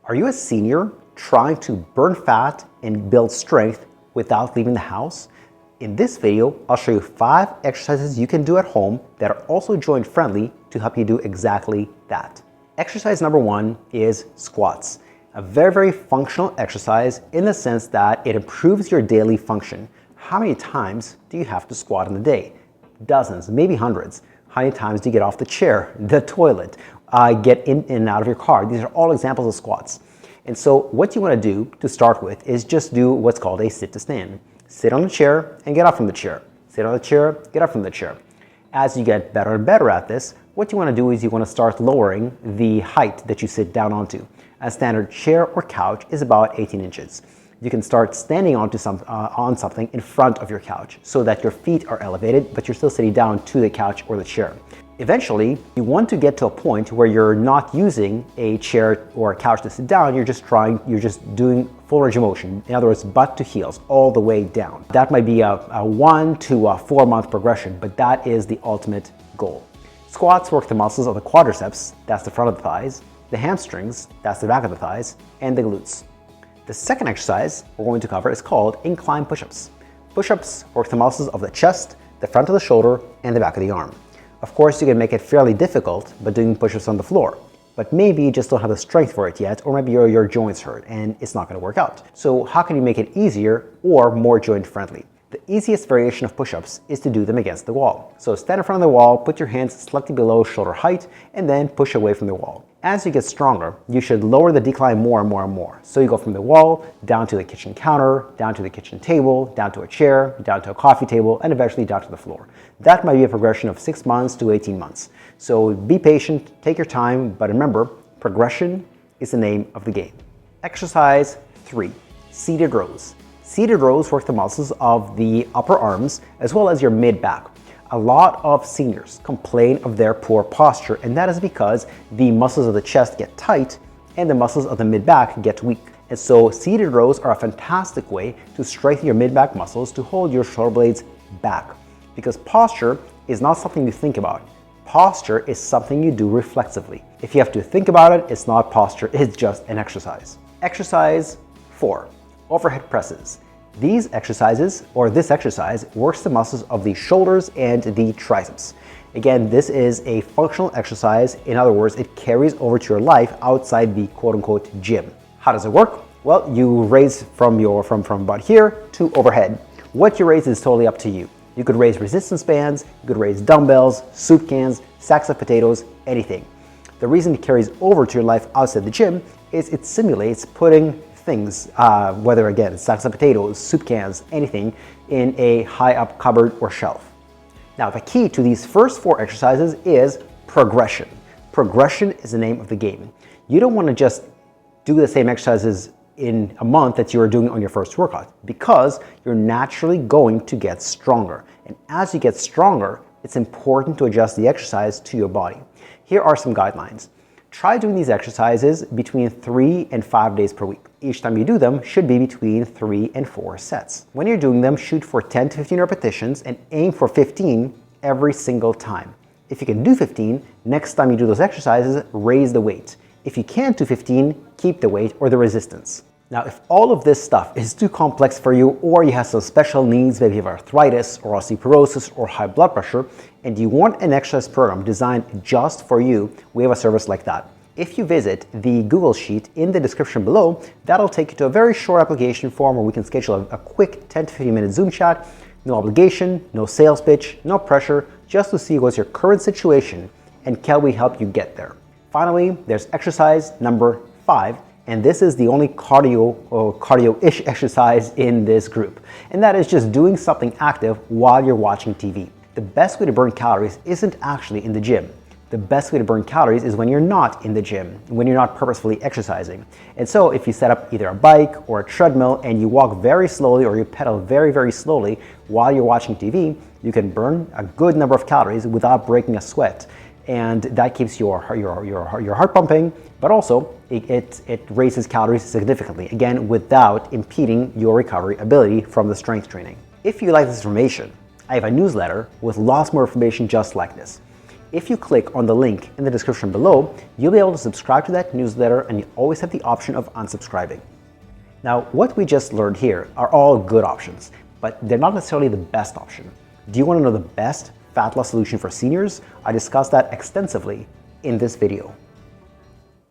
Are you a senior trying to burn fat and build strength without leaving the house? In this video, I'll show you 5 exercises you can do at home that are also joint friendly to help you do exactly that. Exercise number 1 is squats. A very functional exercise in the sense that it improves your daily function. How many times do you have to squat in a day? Dozens, maybe hundreds. How many times do you get off the chair, the toilet, get in and out of your car? These are all examples of squats. And so what you want to do to start with is just do what's called a sit to stand. Sit on the chair and get up from the chair. Sit on the chair, get up from the chair. As you get better and better at this, what you want to do is you want to start lowering the height that you sit down onto. A standard chair or couch is about 18 inches. You can start standing on something in front of your couch so that your feet are elevated, but you're still sitting down to the couch or the chair. Eventually, you want to get to a point where you're not using a chair or a couch to sit down, you're just doing full range of motion. In other words, butt to heels, all the way down. That might be a 1 to a 4 month progression, but that is the ultimate goal. Squats work the muscles of the quadriceps, that's the front of the thighs, the hamstrings, that's the back of the thighs, and the glutes. The second exercise we're going to cover is called incline push-ups. Push-ups work the muscles of the chest, the front of the shoulder, and the back of the arm. Of course, you can make it fairly difficult by doing push-ups on the floor, but maybe you just don't have the strength for it yet, or maybe your joints hurt and it's not going to work out. So how can you make it easier or more joint friendly? The easiest variation of push-ups is to do them against the wall. So stand in front of the wall, put your hands slightly below shoulder height, and then push away from the wall. As you get stronger, you should lower the decline more and more. So you go from the wall, down to the kitchen counter, down to the kitchen table, down to a chair, down to a coffee table, and eventually down to the floor. That might be a progression of 6 months to 18 months. So be patient, take your time, but remember, progression is the name of the game. Exercise 3, seated rows. Seated rows work the muscles of the upper arms as well as your mid-back. A lot of seniors complain of their poor posture, and that is because the muscles of the chest get tight and the muscles of the mid-back get weak. And so seated rows are a fantastic way to strengthen your mid-back muscles to hold your shoulder blades back. Because posture is not something you think about. Posture is something you do reflexively. If you have to think about it, it's not posture, it's just an exercise. Exercise 4, overhead presses. This exercise works the muscles of the shoulders and the triceps. Again, this is a functional exercise. In other words, it carries over to your life outside the quote-unquote gym. How does it work? Well, you raise from about here to overhead. What you raise is totally up to you. You could raise resistance bands, you could raise dumbbells, soup cans, sacks of potatoes, anything. The reason it carries over to your life outside the gym is it simulates putting things, whether again, sacks of potatoes, soup cans, anything, in a high up cupboard or shelf. Now, the key to these first 4 exercises is progression. Progression is the name of the game. You don't want to just do the same exercises in a month that you are doing on your first workout, because you're naturally going to get stronger. And as you get stronger, it's important to adjust the exercise to your body. Here are some guidelines. Try doing these exercises between 3 and 5 days per week. Each time you do them should be between 3 and 4 sets. When you're doing them, shoot for 10 to 15 repetitions and aim for 15 every single time. If you can do 15, next time you do those exercises, raise the weight. If you can't do 15, keep the weight or the resistance. Now, if all of this stuff is too complex for you, or you have some special needs, maybe you have arthritis or osteoporosis or high blood pressure, and you want an exercise program designed just for you, we have a service like that. If you visit the Google Sheet in the description below, that'll take you to a very short application form where we can schedule a quick 10 to 15 minute Zoom chat. No obligation, no sales pitch, no pressure, just to see what's your current situation and can we help you get there. Finally, there's exercise number 5. And this is the only cardio-ish exercise in this group. And that is just doing something active while you're watching TV. The best way to burn calories isn't actually in the gym. The best way to burn calories is when you're not in the gym, when you're not purposefully exercising. And so if you set up either a bike or a treadmill and you walk very slowly or you pedal very slowly while you're watching TV, you can burn a good number of calories without breaking a sweat. And that keeps your heart pumping, but also it raises calories significantly, again, without impeding your recovery ability from the strength training. If you like this information, I have a newsletter with lots more information just like this. If you click on the link in the description below, you'll be able to subscribe to that newsletter and you always have the option of unsubscribing. Now, what we just learned here are all good options, but they're not necessarily the best option. Do you want to know the best fat loss solution for seniors? I discussed that extensively in this video.